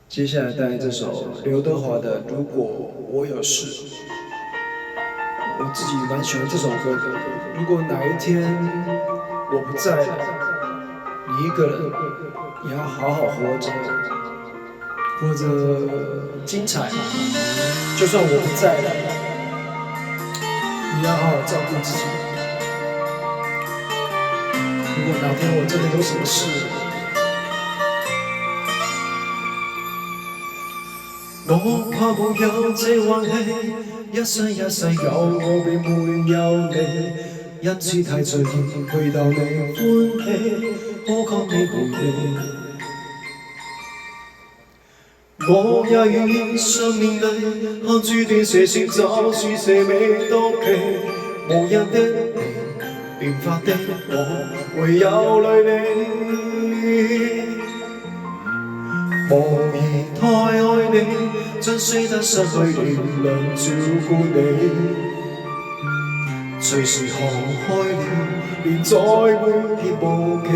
接下来带来这首刘德华的《如果我有事》，我自己蛮喜欢这首歌的。如果哪一天我不在了，你一个人也要好好活着，活着精彩。就算我不在了，你要好好照顾自己。如果哪天我真的有什么事，我怕沒有這運氣，一生一世有我便沒有你，因此太隨意去逗你歡喜，苛刻你陪你。我也願意上面對，看住斷射線就是射尾到期，無人的你，變化的我，會有淚你。無疑太愛你，真捨得失去力量照顧你。隨時航開了，連再會亦無期。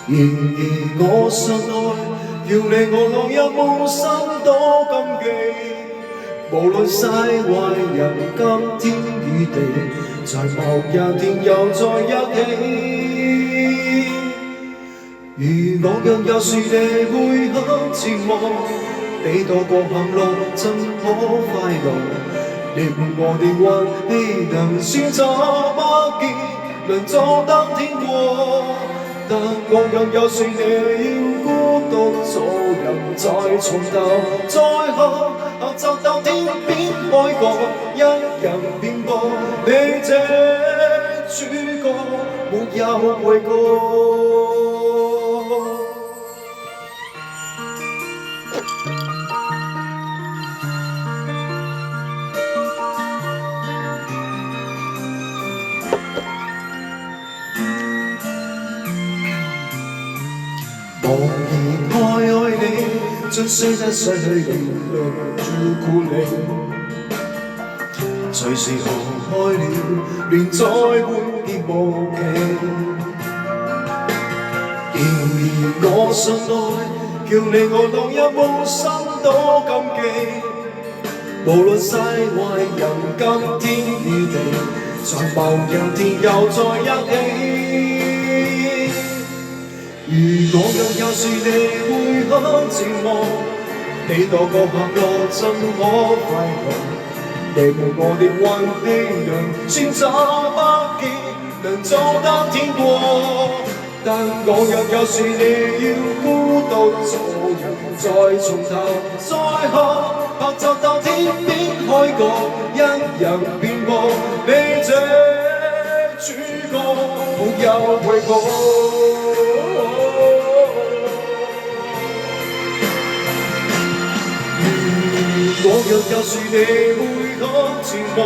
然而我信愛，要你我浪入夢心多禁忌。無論世壞人今天與地，在某一天又在一起。如我若有時你會很寂寞，你躲過行路怎可快樂？你伴我的運氣能算怎麼見？能做當天過。但我若有時你要孤獨做人，再從頭再學習到天邊海角，一人遍佈你這主角，沒有悔過。無疑太愛你，真捨得失去力量照顧你。隨時航開了，連再會亦無期。然而我信愛，叫你我浪入夢心多禁忌。無論世壞人今天與地，在某一天又在一起。如我若有時你會很寂寞，你躲過行路怎可快樂？你伴我的運氣能算怎麼見？能做得天國。但我若有時你要孤獨做人，再從頭再學習到天邊海角，一人遍佈你這主角，沒有悔過。我若有時你會很寂寞，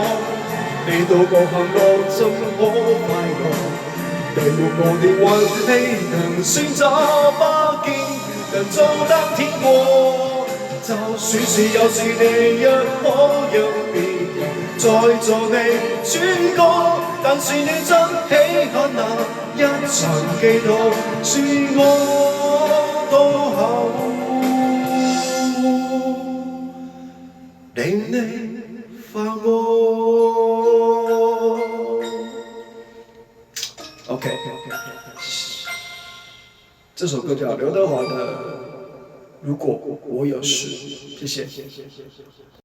你躲過行路怎可快樂？你伴我的運氣能算怎麼見？能做得天國。就算是有時你若可讓別人再做你主角，但是你真稀罕那一場記錄，是我到後令你發惡。OK， 這首歌叫劉德華的《如果我有事》，謝謝。